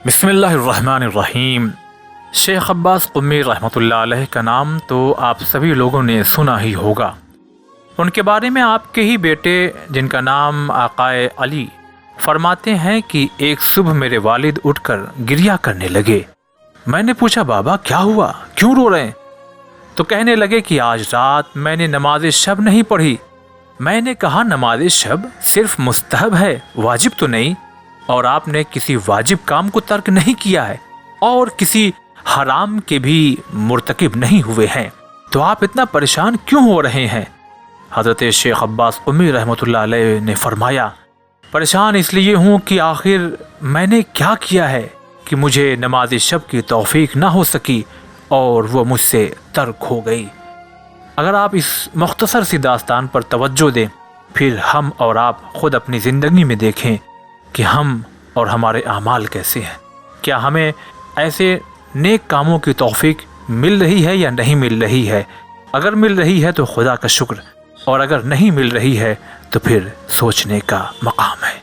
بسم اللہ الرحمن الرحیم۔ شیخ عباس قمی رحمۃ اللہ علیہ کا نام تو آپ سبھی لوگوں نے سنا ہی ہوگا۔ ان کے بارے میں آپ کے ہی بیٹے جن کا نام آقائے علی فرماتے ہیں کہ ایک صبح میرے والد اٹھ کر گریہ کرنے لگے۔ میں نے پوچھا بابا کیا ہوا، کیوں رو رہے ہیں؟ تو کہنے لگے کہ آج رات میں نے نماز شب نہیں پڑھی۔ میں نے کہا نماز شب صرف مستحب ہے، واجب تو نہیں، اور آپ نے کسی واجب کام کو ترک نہیں کیا ہے اور کسی حرام کے بھی مرتکب نہیں ہوئے ہیں، تو آپ اتنا پریشان کیوں ہو رہے ہیں؟ حضرت شیخ عباس قمی رحمۃ اللہ علیہ نے فرمایا پریشان اس لیے ہوں کہ آخر میں نے کیا کیا ہے کہ مجھے نماز شب کی توفیق نہ ہو سکی اور وہ مجھ سے ترک ہو گئی۔ اگر آپ اس مختصر سی داستان پر توجہ دیں، پھر ہم اور آپ خود اپنی زندگی میں دیکھیں کہ ہم اور ہمارے اعمال کیسے ہیں۔ کیا ہمیں ایسے نیک کاموں کی توفیق مل رہی ہے یا نہیں مل رہی ہے؟ اگر مل رہی ہے تو خدا کا شکر، اور اگر نہیں مل رہی ہے تو پھر سوچنے کا مقام ہے۔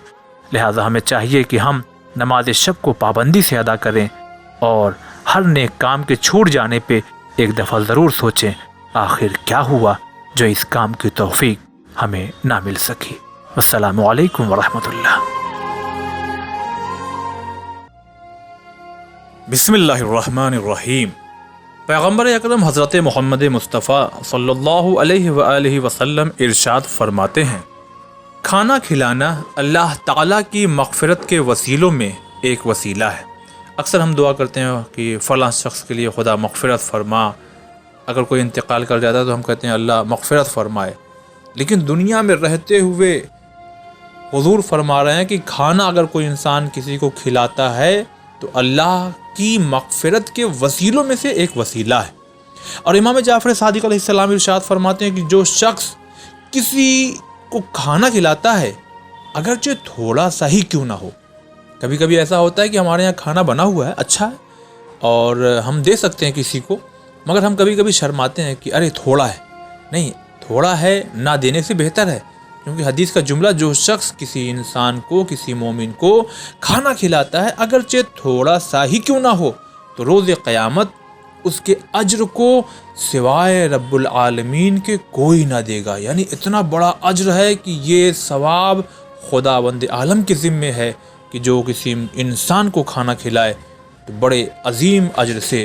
لہٰذا ہمیں چاہیے کہ ہم نماز شب کو پابندی سے ادا کریں اور ہر نیک کام کے چھوٹ جانے پہ ایک دفعہ ضرور سوچیں آخر کیا ہوا جو اس کام کی توفیق ہمیں نہ مل سکی۔ السلام علیکم ورحمۃ اللہ۔ بسم اللہ الرحمن الرحیم۔ پیغمبر اکرم حضرت محمد مصطفیٰ صلی اللہ علیہ وآلہ وسلم ارشاد فرماتے ہیں کھانا کھلانا اللہ تعالیٰ کی مغفرت کے وسیلوں میں ایک وسیلہ ہے۔ اکثر ہم دعا کرتے ہیں کہ فلاں شخص کے لیے خدا مغفرت فرما، اگر کوئی انتقال کر جاتا ہے تو ہم کہتے ہیں اللہ مغفرت فرمائے، لیکن دنیا میں رہتے ہوئے حضور فرما رہے ہیں کہ کھانا اگر کوئی انسان کسی کو کھلاتا ہے تو اللہ کی مغفرت کے وسیلوں میں سے ایک وسیلہ ہے۔ اور امام جعفر صادق علیہ السلام ارشاد فرماتے ہیں کہ جو شخص کسی کو کھانا کھلاتا ہے اگرچہ تھوڑا سا ہی کیوں نہ ہو، کبھی کبھی ایسا ہوتا ہے کہ ہمارے یہاں کھانا بنا ہوا ہے اچھا ہے اور ہم دے سکتے ہیں کسی کو، مگر ہم کبھی کبھی شرماتے ہیں کہ ارے تھوڑا ہے، نہیں تھوڑا ہے نہ دینے سے بہتر ہے، کیونکہ حدیث کا جملہ جو شخص کسی انسان کو، کسی مومن کو کھانا کھلاتا ہے اگرچہ تھوڑا سا ہی کیوں نہ ہو تو روز قیامت اس کے اجر کو سوائے رب العالمین کے کوئی نہ دے گا۔ یعنی اتنا بڑا اجر ہے کہ یہ ثواب خداوند عالم کے ذمے ہے کہ جو کسی انسان کو کھانا کھلائے تو بڑے عظیم اجر سے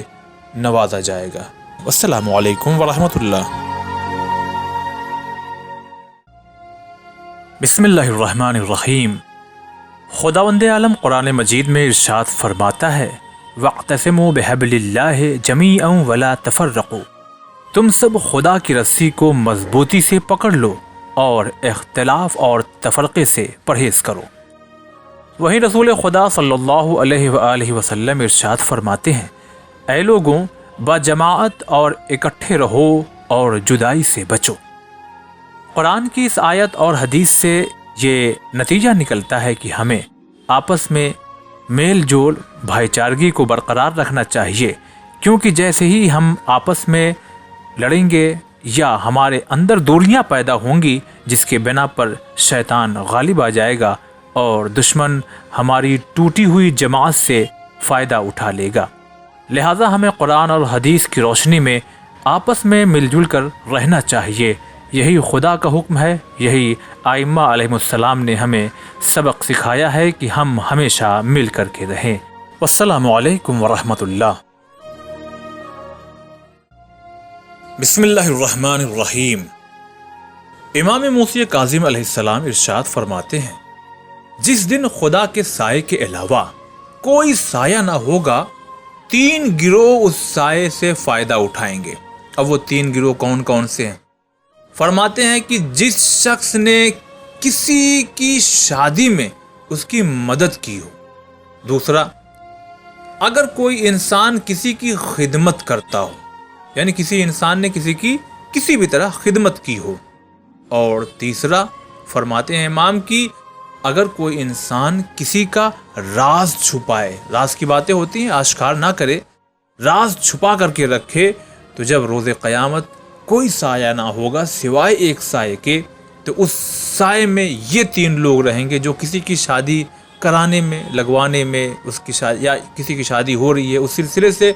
نوازا جائے گا۔ السلام علیکم ورحمۃ اللہ۔ بسم اللہ الرحمن الرحیم۔ خداوند عالم قرآن مجید میں ارشاد فرماتا ہے وَاعْتَصِمُوا بِحَبْلِ اللَّهِ جَمِيعًا وَلَا تَفَرَّقُوا، تم سب خدا کی رسی کو مضبوطی سے پکڑ لو اور اختلاف اور تفرقے سے پرہیز کرو۔ وہیں رسول خدا صلی اللہ علیہ وآلہ وسلم ارشاد فرماتے ہیں اے لوگوں بجماعت اور اکٹھے رہو اور جدائی سے بچو۔ قرآن کی اس آیت اور حدیث سے یہ نتیجہ نکلتا ہے کہ ہمیں آپس میں میل جول بھائی چارگی کو برقرار رکھنا چاہیے، کیونکہ جیسے ہی ہم آپس میں لڑیں گے یا ہمارے اندر دوریاں پیدا ہوں گی جس کے بنا پر شیطان غالب آ جائے گا اور دشمن ہماری ٹوٹی ہوئی جماعت سے فائدہ اٹھا لے گا۔ لہٰذا ہمیں قرآن اور حدیث کی روشنی میں آپس میں مل جل کر رہنا چاہیے۔ یہی خدا کا حکم ہے، یہی ائمہ علیہ السلام نے ہمیں سبق سکھایا ہے کہ ہم ہمیشہ مل کر کے رہیں۔ والسلام علیکم ورحمۃ اللہ۔ بسم اللہ الرحمن الرحیم۔ امام موسی کاظم علیہ السلام ارشاد فرماتے ہیں جس دن خدا کے سائے کے علاوہ کوئی سایہ نہ ہوگا، 3 گروہ اس سائے سے فائدہ اٹھائیں گے۔ اب وہ 3 گروہ کون کون سے ہیں؟ فرماتے ہیں کہ جس شخص نے کسی کی شادی میں اس کی مدد کی ہو، دوسرا اگر کوئی انسان کسی کی خدمت کرتا ہو، یعنی کسی انسان نے کسی کی کسی بھی طرح خدمت کی ہو، اور تیسرا فرماتے ہیں امام کی اگر کوئی انسان کسی کا راز چھپائے، راز کی باتیں ہوتی ہیں آشکار نہ کرے، راز چھپا کر کے رکھے، تو جب روز قیامت کوئی سایہ نہ ہوگا سوائے ایک سائے کے، تو اس سائے میں یہ 3 لوگ رہیں گے جو کسی کی شادی کرانے میں، لگوانے میں، اس کی شادی یا کسی کی شادی ہو رہی ہے اس سلسلے سے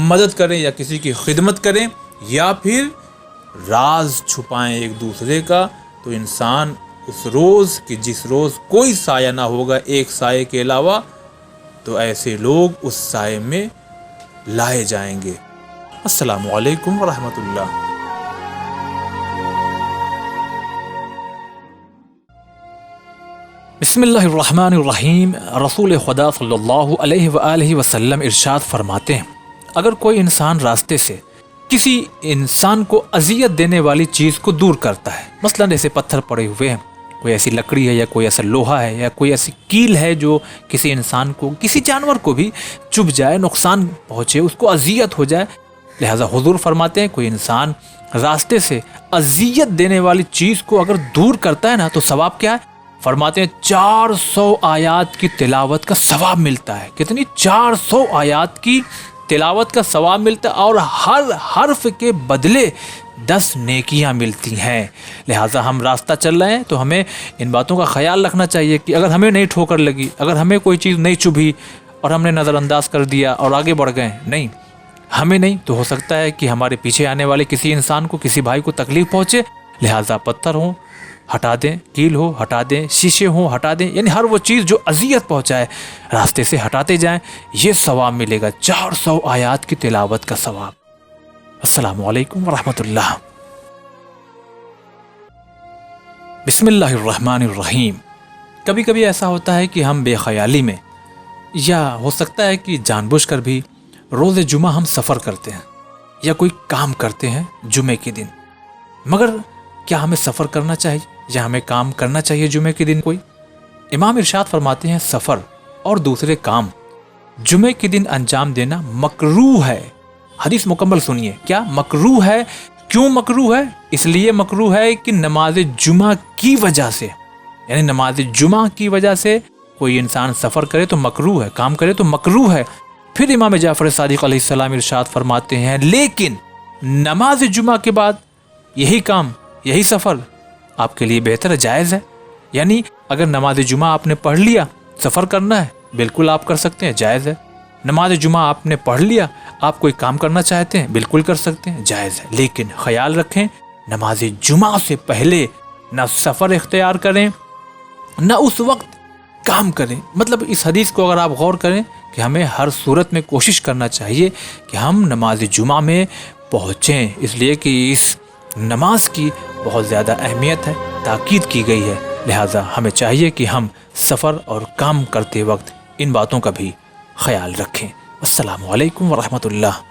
مدد کریں یا کسی کی خدمت کریں، یا پھر راز چھپائیں ایک دوسرے کا، تو انسان اس روز کہ جس روز کوئی سایہ نہ ہوگا ایک سائے کے علاوہ، تو ایسے لوگ اس سائے میں لائے جائیں گے۔ السلام علیکم ورحمۃ اللہ۔ بسم اللہ الرحمن الرحیم۔ رسول خدا صلی اللہ علیہ وآلہ وسلم ارشاد فرماتے ہیں، اگر کوئی انسان راستے سے کسی انسان کو اذیت دینے والی چیز کو دور کرتا ہے، مثلا جیسے پتھر پڑے ہوئے ہیں، کوئی ایسی لکڑی ہے یا کوئی ایسا لوہا ہے یا کوئی ایسی کیل ہے جو کسی انسان کو، کسی جانور کو بھی چبھ جائے، نقصان پہنچے، اس کو اذیت ہو جائے، لہذا حضور فرماتے ہیں کوئی انسان راستے سے اذیت دینے والی چیز کو اگر دور کرتا ہے نا تو ثواب کیا ہے؟ فرماتے ہیں 400 آیات کی تلاوت کا ثواب ملتا ہے۔ کتنی؟ 400 آیات کی تلاوت کا ثواب ملتا ہے، اور ہر حرف کے بدلے 10 نیکیاں ملتی ہیں۔ لہٰذا ہم راستہ چل رہے ہیں تو ہمیں ان باتوں کا خیال رکھنا چاہیے کہ اگر ہمیں نہیں ٹھوکر لگی، اگر ہمیں کوئی چیز نہیں چبھی اور ہم نے نظر انداز کر دیا اور آگے بڑھ گئے، نہیں، ہمیں نہیں تو ہو سکتا ہے کہ ہمارے پیچھے آنے والے کسی انسان کو، کسی بھائی کو تکلیف پہنچے، لہٰذا پتھر ہوں ہٹا دیں، کیل ہو ہٹا دیں، شیشے ہوں ہٹا دیں، یعنی ہر وہ چیز جو اذیت پہنچائے راستے سے ہٹاتے جائیں، یہ ثواب ملے گا، 400 آیات کی تلاوت کا ثواب۔ السلام علیکم ورحمۃ اللہ۔ بسم اللہ الرحمن الرحیم۔ کبھی کبھی ایسا ہوتا ہے کہ ہم بے خیالی میں، یا ہو سکتا ہے کہ جان بوجھ کر بھی، روز جمعہ ہم سفر کرتے ہیں یا کوئی کام کرتے ہیں جمعے کے دن، مگر کیا ہمیں سفر کرنا چاہیے یا ہمیں کام کرنا چاہیے جمعے کے دن کوئی؟ امام ارشاد فرماتے ہیں سفر اور دوسرے کام جمعے کے دن انجام دینا مکروہ ہے۔ حدیث مکمل سنیے، کیا مکروہ ہے؟ کیوں مکروہ ہے؟ اس لیے مکروہ ہے کہ نماز جمعہ کی وجہ سے، یعنی نماز جمعہ کی وجہ سے کوئی انسان سفر کرے تو مکروہ ہے، کام کرے تو مکروہ ہے۔ پھر امام جعفر صادق علیہ السلام ارشاد فرماتے ہیں لیکن نماز جمعہ کے بعد یہی کام، یہی سفر آپ کے لیے بہتر ہے، جائز ہے۔ یعنی اگر نماز جمعہ آپ نے پڑھ لیا، سفر کرنا ہے، بالکل آپ کر سکتے ہیں، جائز ہے۔ نماز جمعہ آپ نے پڑھ لیا، آپ کوئی کام کرنا چاہتے ہیں، بالکل کر سکتے ہیں، جائز ہے۔ لیکن خیال رکھیں نماز جمعہ سے پہلے نہ سفر اختیار کریں نہ اس وقت کام کریں۔ مطلب اس حدیث کو اگر آپ غور کریں کہ ہمیں ہر صورت میں کوشش کرنا چاہیے کہ ہم نماز جمعہ میں پہنچیں، اس لیے کہ اس نماز کی بہت زیادہ اہمیت ہے، تاکید کی گئی ہے، لہٰذا ہمیں چاہیے کہ ہم سفر اور کام کرتے وقت ان باتوں کا بھی خیال رکھیں۔ السلام علیکم ورحمۃ اللہ۔